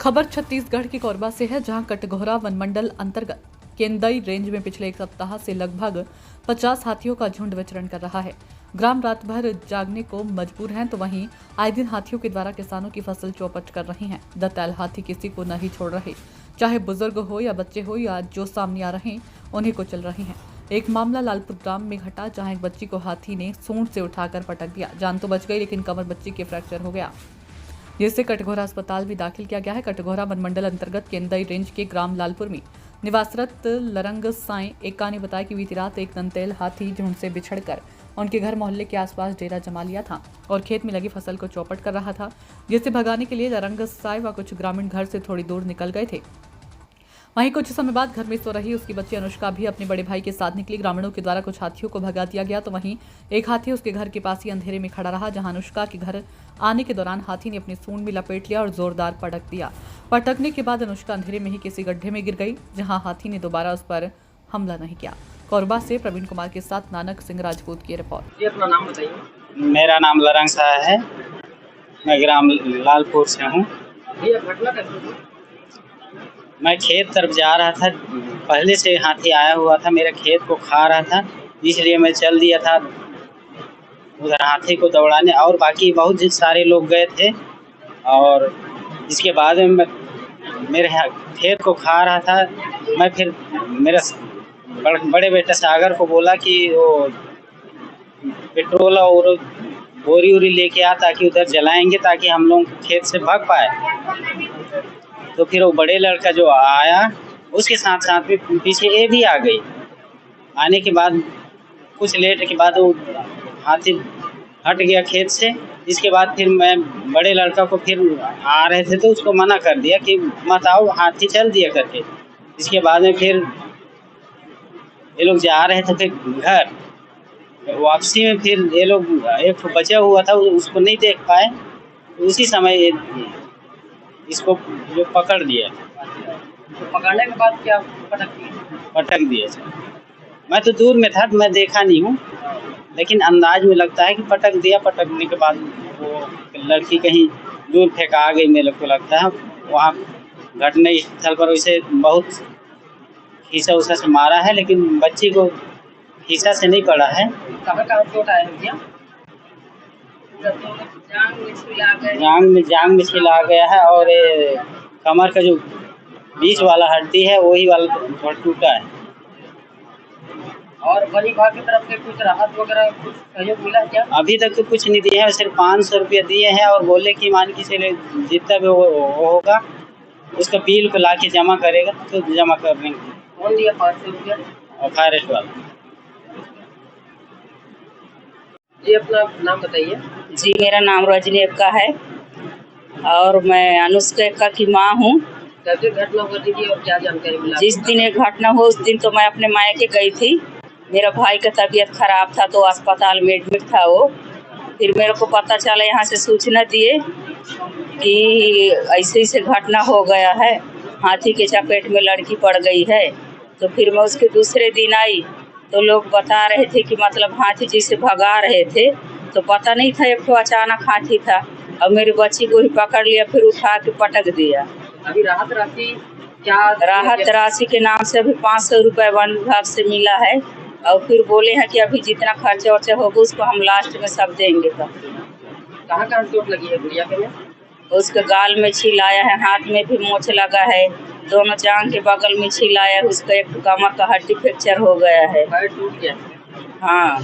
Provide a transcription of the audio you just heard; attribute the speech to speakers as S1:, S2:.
S1: खबर छत्तीसगढ़ के कोरबा से है, जहां कटघोरा वनमंडल अंतर्गत केंदई रेंज में पिछले एक सप्ताह से लगभग 50 हाथियों का झुंड विचरण कर रहा है। ग्राम रात भर जागने को मजबूर हैं, तो वहीं आए दिन हाथियों के द्वारा किसानों की फसल चौपट कर रही हैं। दंतैल हाथी किसी को नहीं छोड़ रहे, चाहे बुजुर्ग हो या बच्चे हो या जो सामने आ रहे उन्हीं को चल रही हैं। एक मामला लालपुर ग्राम में घटा, जहां एक बच्ची को हाथी ने सूंड से उठाकर पटक दिया। जान तो बच गई, लेकिन कमर बच्ची के फ्रैक्चर हो गया, जिससे कटघोरा अस्पताल भी दाखिल किया गया है। कटघोरा वनमंडल अंतर्गत केंदई रेंज के ग्राम लालपुर में निवासरत लरंग साई एका ने बताया कि बीती रात एक दंतैल हाथी झुंड से बिछड़कर उनके घर मोहल्ले के आसपास डेरा जमा लिया था और खेत में लगी फसल को चौपट कर रहा था, जिसे भगाने के लिए लरंग साई व कुछ ग्रामीण घर से थोड़ी दूर निकल गए थे। वहीं कुछ समय बाद घर में सो रही उसकी बच्ची अनुष्का भी अपने बड़े भाई के साथ निकली। ग्रामीणों के द्वारा कुछ हाथियों को भगा दिया गया, तो वहीं एक हाथी उसके घर के पास ही अंधेरे में खड़ा रहा, जहां अनुष्का के घर आने के दौरान हाथी ने अपनी सूंड में लपेट लिया और जोरदार पटक दिया। पटकने के बाद अनुष्का अंधेरे में ही किसी गड्ढे में गिर गई, जहां हाथी ने दोबारा उस पर हमला नहीं किया। कोरबा से प्रवीण कुमार के साथ नानक सिंह राजपूत की रिपोर्ट।
S2: अपना नाम बताइए।
S3: मेरा नाम लरंग साह है, मैं ग्राम लालपुर से हूँ।
S2: ये घटना कैसे हुई?
S3: मैं खेत तरफ जा रहा था, पहले से हाथी आया हुआ था, मेरे खेत को खा रहा था, इसलिए मैं चल दिया था उधर हाथी को दौड़ाने, और बाकी बहुत सारे लोग गए थे। और इसके बाद में मेरे खेत को खा रहा था। मैं फिर मेरा बड़े बेटा सागर को बोला कि वो पेट्रोल और बोरी वोरी लेके आ, ताकि उधर जलाएंगे, ताकि हम लोग खेत से भाग पाए। तो फिर वो बड़े लड़का जो आया, उसके साथ साथ में पीछे ये भी आ गई। आने के बाद कुछ लेट के बाद वो हाथी हट गया खेत से। इसके बाद फिर मैं बड़े लड़का को फिर आ रहे थे तो उसको मना कर दिया कि मत आओ, हाथी चल दिया करके। इसके बाद में फिर ये लोग जा रहे थे फिर घर, वापसी में फिर ये लोग एक बचा हुआ था, उसको नहीं देख पाए, उसी समय इसको जो पकड़ दिया।
S2: तो पकड़ने के बाद क्या
S3: पटक दिया। मैं तो दूर में था, मैं देखा नहीं हूँ, लेकिन अंदाज में लगता है कि पटक दिया। पटकने के बाद वो लड़की कहीं दूर फेंका गई, मेरे को लगता है। वहाँ घटना स्थल पर वैसे बहुत खींचा उसा से मारा है, लेकिन बच्ची को खींचा से नहीं पड़ा है।
S2: कहाँ चोट आया भैया?
S3: जांग में छिला गया है, और कमर का जो बीच वाला हड्डी है वही वाला थोड़ा टूटा है।
S2: और वन विभाग की तरफ से कुछ राहत वगैरह कुछ सहयोग मिला क्या?
S3: अभी तक तो कुछ नहीं दिया है, सिर्फ 500 रुपया दिए हैं, और बोले कि मान के चले जितना भी वो होगा उसका बिल को ला के जमा करेगा, तो जमा कर देंगे।
S2: कौन दिया 500 रुपया?
S3: और फॉरेस्ट वाला।
S2: जी अपना नाम बताइए।
S4: जी मेरा नाम रजनी एक्का है और मैं अनुष्का एक्का की माँ हूँ।
S2: कैसे घटना हुई थी और क्या जानकारी मिला?
S4: जिस दिन ये घटना हो उस दिन तो मैं अपने मायके गई थी। मेरा भाई का तबीयत खराब था तो अस्पताल में एडमिट था वो। फिर मेरे को पता चला, यहाँ से सूचना दिए कि ऐसे ऐसे घटना हो गया है, हाथी के चपेट में लड़की पड़ गई है। तो फिर मैं उसके दूसरे दिन आई तो लोग बता रहे थे कि मतलब हाथी जी से भगा रहे थे, तो पता नहीं था एक तो अचानक हाथी था, और मेरी बच्ची को ही पकड़ लिया, फिर उठा के पटक दिया।
S2: अभी राहत राशि क्या?
S4: राहत राशि के नाम से अभी 500 रुपये वन विभाग से मिला है, और फिर बोले हैं कि अभी जितना खर्चा वर्चा होगा उसको हम लास्ट में सब देंगे। तो
S2: कहाँ चोट लगी है गुड़िया के में?
S4: उसके गाल में छील आया है, हाथ में भी मोच लगा है, दोनों जांघ के बगल में छील आया है, उसका एक कमर का हड्डी फ्रैक्चर हो गया है।
S2: पैर टूट गया?
S4: हाँ।